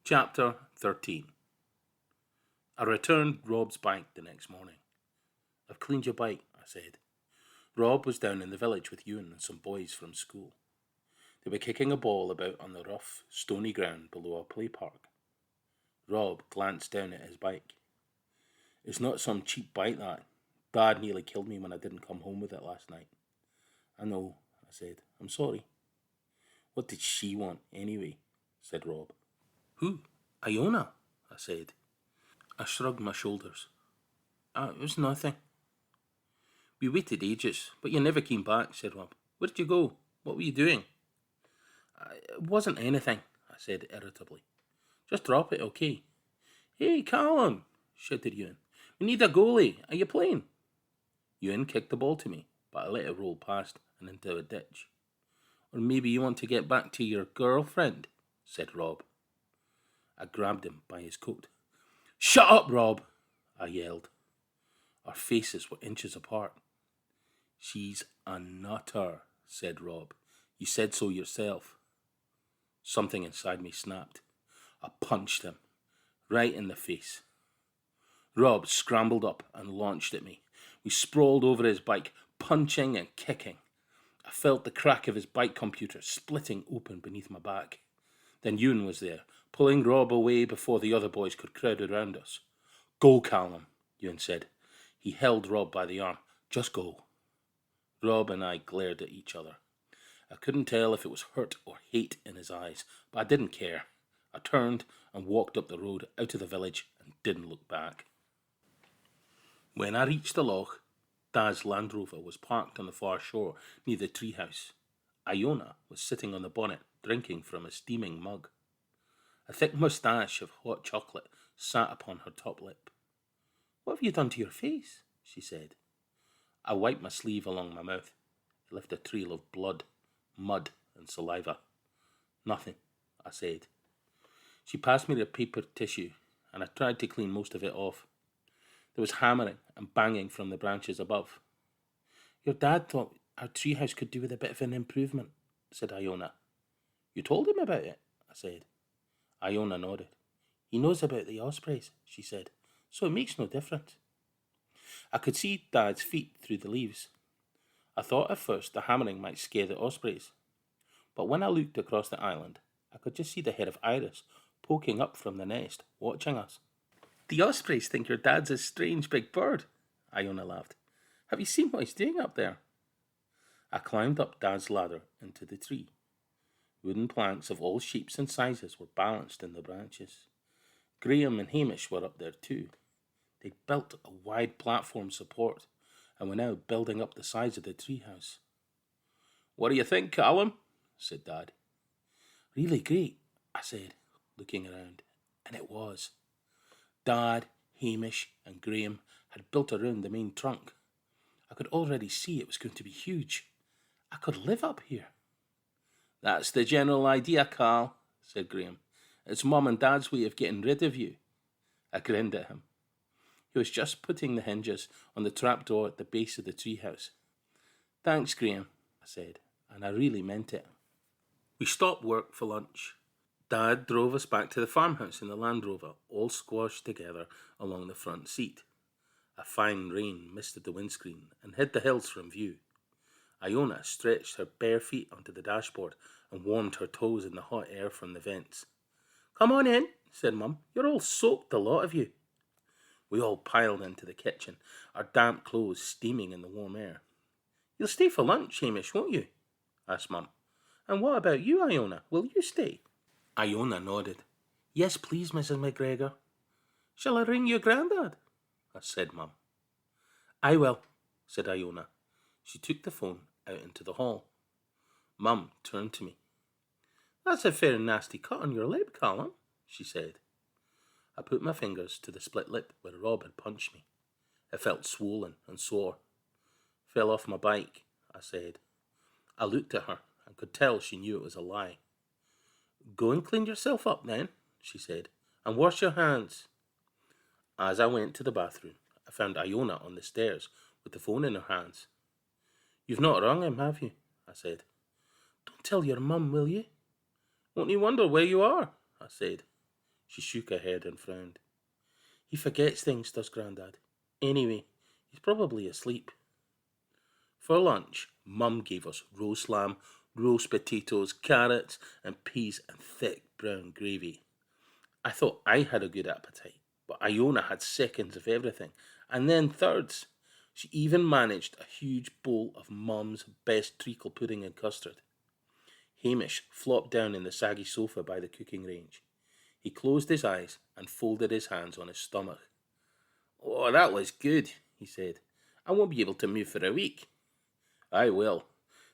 Chapter 13. I returned Rob's bike the next morning. "I've cleaned your bike," I said. Rob was down in the village with Ewan and some boys from school. They were kicking a ball about on the rough, stony ground below a play park. Rob glanced down at his bike. "It's not some cheap bike, that. Dad nearly killed me when I didn't come home with it last night." "I know," I said. "I'm sorry." "What did she want, anyway?" said Rob. "Who? Iona?" I said. I shrugged my shoulders. It was nothing." "We waited ages, but you never came back," said Rob. "Where did you go? What were you doing?" "It wasn't anything," I said irritably. "Just drop it, okay?" "Hey, Callum!" shouted Ewan. "We need a goalie. Are you playing?" Ewan kicked the ball to me, but I let it roll past and into a ditch. "Or maybe you want to get back to your girlfriend," said Rob. I grabbed him by his coat. "Shut up, Rob!" I yelled. Our faces were inches apart. "She's a nutter," said Rob. "You said so yourself." Something inside me snapped. I punched him, right in the face. Rob scrambled up and launched at me. We sprawled over his bike, punching and kicking. I felt the crack of his bike computer splitting open beneath my back. Then Ewan was there, pulling Rob away before the other boys could crowd around us. "Go, Callum," Ewan said. He held Rob by the arm. "Just go." Rob and I glared at each other. I couldn't tell if it was hurt or hate in his eyes, but I didn't care. I turned and walked up the road out of the village and didn't look back. When I reached the loch, Dad's Land Rover was parked on the far shore near the treehouse. Iona was sitting on the bonnet, drinking from a steaming mug. A thick moustache of hot chocolate sat upon her top lip. "What have you done to your face?" she said. I wiped my sleeve along my mouth. It left a trail of blood, mud, and saliva. "Nothing," I said. She passed me the paper tissue, and I tried to clean most of it off. There was hammering and banging from the branches above. "Your dad thought our treehouse could do with a bit of an improvement," said Iona. "You told him about it?" I said. Iona nodded. "He knows about the ospreys," she said, "so it makes no difference." I could see Dad's feet through the leaves. I thought at first the hammering might scare the ospreys, but when I looked across the island, I could just see the head of Iris poking up from the nest, watching us. "The ospreys think your dad's a strange big bird," Iona laughed. "Have you seen what he's doing up there?" I climbed up Dad's ladder into the tree. Wooden planks of all shapes and sizes were balanced in the branches. Graham and Hamish were up there too. They'd built a wide platform support and were now building up the sides of the treehouse. "What do you think, Callum?" said Dad. "Really great," I said, looking around, and it was. Dad, Hamish, and Graham had built around the main trunk. I could already see it was going to be huge. I could live up here. "That's the general idea, Carl," said Graham. "It's Mum and Dad's way of getting rid of you." I grinned at him. He was just putting the hinges on the trapdoor at the base of the treehouse. "Thanks, Graham," I said, and I really meant it. We stopped work for lunch. Dad drove us back to the farmhouse in the Land Rover, all squashed together along the front seat. A fine rain misted the windscreen and hid the hills from view. Iona stretched her bare feet onto the dashboard and warmed her toes in the hot air from the vents. "Come on in," said Mum. "You're all soaked, the lot of you." We all piled into the kitchen, our damp clothes steaming in the warm air. "You'll stay for lunch, Hamish, won't you?" asked Mum. "And what about you, Iona? Will you stay?" Iona nodded. "Yes, please, Mrs. McGregor." "Shall I ring your grandad?" said Mum. "I will," said Iona. She took the phone out into the hall. Mum turned to me. "That's a fair nasty cut on your lip, Callum," she said. I put my fingers to the split lip where Rob had punched me. It felt swollen and sore. "Fell off my bike," I said. I looked at her and could tell she knew it was a lie. "Go and clean yourself up then," she said, "and wash your hands." As I went to the bathroom, I found Iona on the stairs with the phone in her hands. "You've not rung him, have you?" I said. "Don't tell your mum, will you?" "Won't he wonder where you are?" I said. She shook her head and frowned. He forgets things, does Grandad. Anyway, he's probably asleep. For lunch, Mum gave us roast lamb, roast potatoes, carrots, and peas and thick brown gravy. I thought I had a good appetite, but Iona had seconds of everything, and then thirds. She even managed a huge bowl of Mum's best treacle pudding and custard. Hamish flopped down in the saggy sofa by the cooking range. He closed his eyes and folded his hands on his stomach. Oh, that was good, he said. I won't be able to move for a week. I will.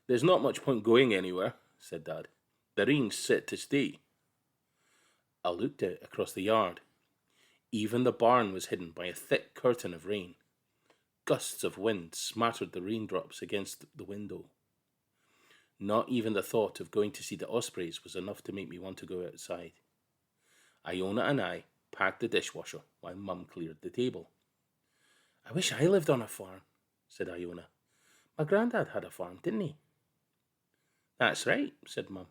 There's not much point going anywhere, said Dad. The rain's set to stay. I looked out across the yard. Even the barn was hidden by a thick curtain of rain. Gusts of wind smattered the raindrops against the window. Not even the thought of going to see the ospreys was enough to make me want to go outside. Iona and I packed the dishwasher while Mum cleared the table. I wish I lived on a farm, said Iona. My granddad had a farm, didn't he? That's right, said Mum.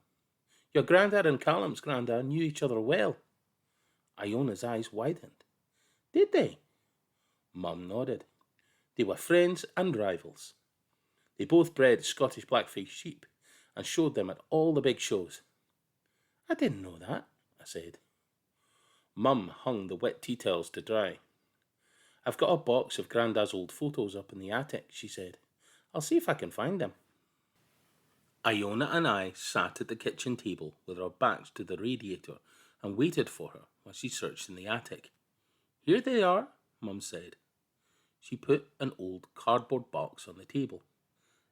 Your granddad and Callum's granddad knew each other well. Iona's eyes widened. Did they? Mum nodded. They were friends and rivals. They both bred Scottish blackface sheep and showed them at all the big shows. I didn't know that, I said. Mum hung the wet tea towels to dry. I've got a box of Grandad's old photos up in the attic, she said. I'll see if I can find them. Iona and I sat at the kitchen table with our backs to the radiator and waited for her while she searched in the attic. Here they are, Mum said. She put an old cardboard box on the table.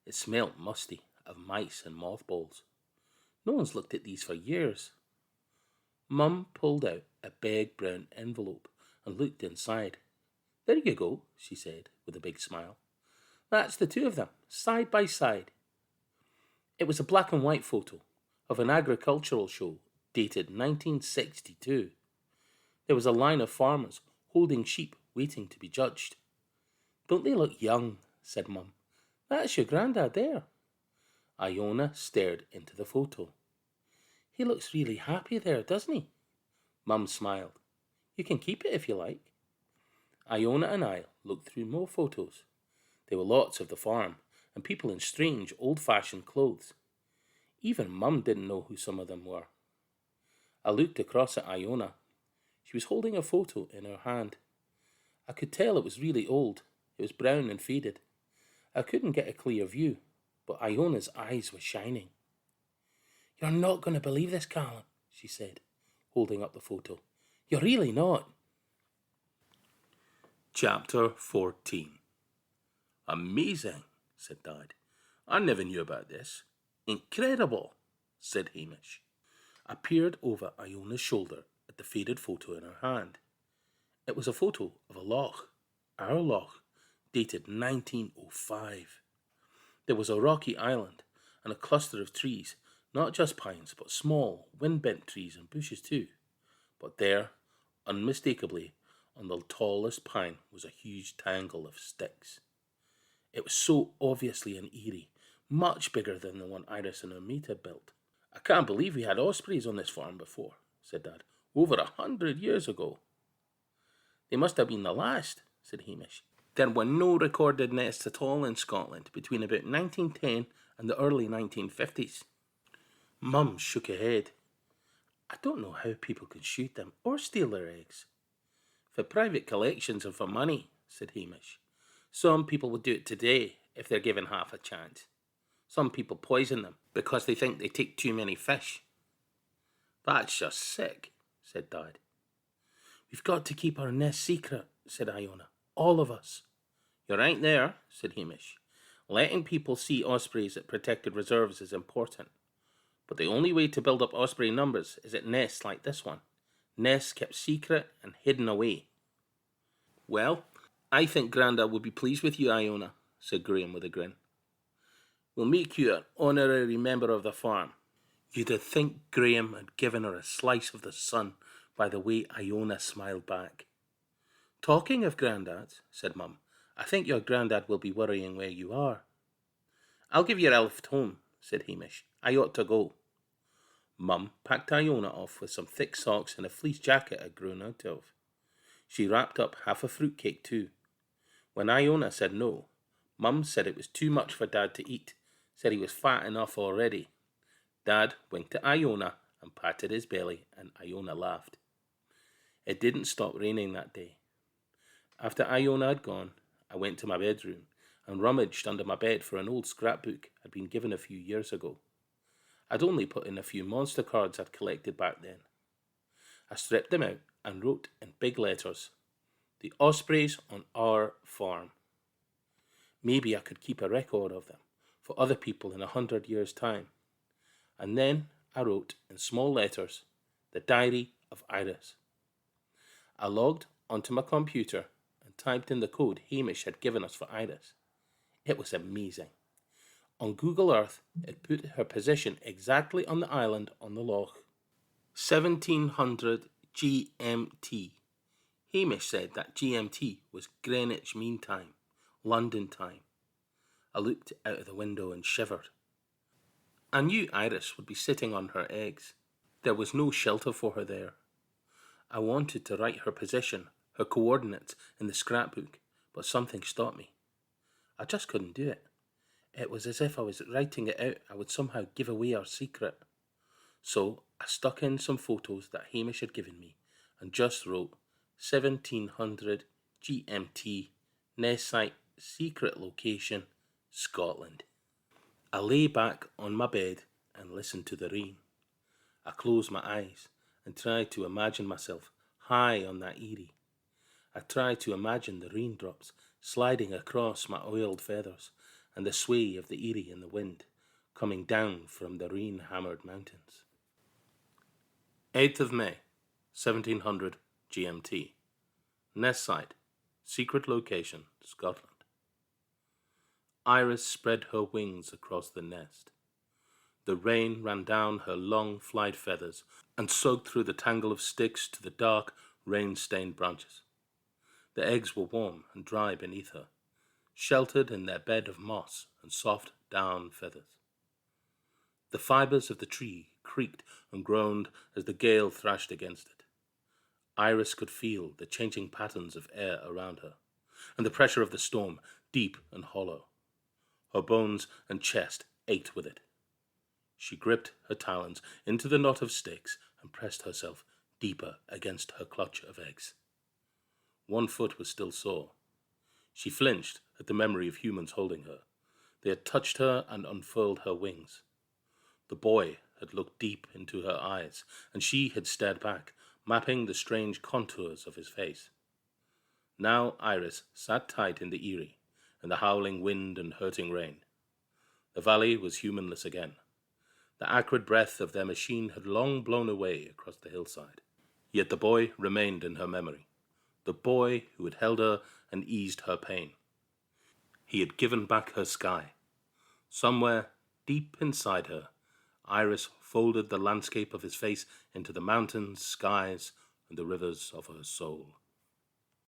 It smelt musty, of mice and mothballs. No one's looked at these for years. Mum pulled out a big brown envelope and looked inside. There you go, she said with a big smile. That's the two of them, side by side. It was a black and white photo of an agricultural show dated 1962. There was a line of farmers holding sheep waiting to be judged. Don't they look young? Said Mum. That's your granddad there. Iona stared into the photo. He looks really happy there, doesn't he? Mum smiled. You can keep it if you like. Iona and I looked through more photos. There were lots of the farm and people in strange old-fashioned clothes. Even Mum didn't know who some of them were. I looked across at Iona. She was holding a photo in her hand. I could tell it was really old. It was brown and faded. I couldn't get a clear view, but Iona's eyes were shining. You're not going to believe this, Callum, she said, holding up the photo. You're really not. Chapter 14. Amazing, said Dad. I never knew about this. Incredible, said Hamish. I peered over Iona's shoulder at the faded photo in her hand. It was a photo of a loch, our loch, dated 1905. There was a rocky island and a cluster of trees, not just pines, but small, wind-bent trees and bushes too. But there, unmistakably, on the tallest pine was a huge tangle of sticks. It was so obviously an eyrie, much bigger than the one Iris and her mate had built. I can't believe we had ospreys on this farm before, said Dad. Over 100 years ago. They must have been the last, said Hamish. There were no recorded nests at all in Scotland between about 1910 and the early 1950s. Mum shook her head. I don't know how people can shoot them or steal their eggs. For private collections and for money, said Hamish. Some people would do it today if they're given half a chance. Some people poison them because they think they take too many fish. That's just sick, said Dad. We've got to keep our nest secret, said Iona. All of us. You're right there, said Hamish. Letting people see ospreys at protected reserves is important. But the only way to build up osprey numbers is at nests like this one. Nests kept secret and hidden away. Well, I think Grandad would be pleased with you, Iona, said Graham with a grin. We'll make you an honorary member of the farm. You'd think Graham had given her a slice of the sun by the way Iona smiled back. Talking of granddads, said Mum, I think your granddad will be worrying where you are. I'll give you a lift home, said Hamish. I ought to go. Mum packed Iona off with some thick socks and a fleece jacket I'd grown out of. She wrapped up half a fruitcake too. When Iona said no, Mum said it was too much for Dad to eat, said he was fat enough already. Dad winked at Iona and patted his belly, and Iona laughed. It didn't stop raining that day. After Iona had gone, I went to my bedroom and rummaged under my bed for an old scrapbook I'd been given a few years ago. I'd only put in a few monster cards I'd collected back then. I stripped them out and wrote in big letters, "The Ospreys on our farm." Maybe I could keep a record of them for other people in 100 years' time. And then I wrote in small letters, "The Diary of Iris." I logged onto my computer and typed in the code Hamish had given us for Iris. It was amazing. On Google Earth, it put her position exactly on the island on the loch. 1700 GMT. Hamish said that GMT was Greenwich Mean Time, London time. I looked out of the window and shivered. I knew Iris would be sitting on her eggs. There was no shelter for her there. I wanted to write her position, her coordinates, in the scrapbook, but something stopped me. I just couldn't do it. It was as if I was writing it out, I would somehow give away our secret. So I stuck in some photos that Hamish had given me and just wrote 1700 GMT, nest site, secret location, Scotland. I lay back on my bed and listened to the rain. I closed my eyes and tried to imagine myself high on that eyrie. I tried to imagine the raindrops sliding across my oiled feathers and the sway of the eyrie in the wind coming down from the rain-hammered mountains. 8th of May, 1700 GMT. Nest site, secret location, Scotland. Iris spread her wings across the nest. The rain ran down her long flight feathers and soaked through the tangle of sticks to the dark, rain-stained branches. The eggs were warm and dry beneath her, sheltered in their bed of moss and soft down feathers. The fibers of the tree creaked and groaned as the gale thrashed against it. Iris could feel the changing patterns of air around her, and the pressure of the storm, deep and hollow. Her bones and chest ached with it. She gripped her talons into the knot of sticks and pressed herself deeper against her clutch of eggs. One foot was still sore. She flinched at the memory of humans holding her. They had touched her and unfurled her wings. The boy had looked deep into her eyes, and she had stared back, mapping the strange contours of his face. Now Iris sat tight in the eyrie, in the howling wind and hurting rain. The valley was humanless again. The acrid breath of their machine had long blown away across the hillside. Yet the boy remained in her memory, the boy who had held her and eased her pain. He had given back her sky. Somewhere, deep inside her, Iris folded the landscape of his face into the mountains, skies, and the rivers of her soul.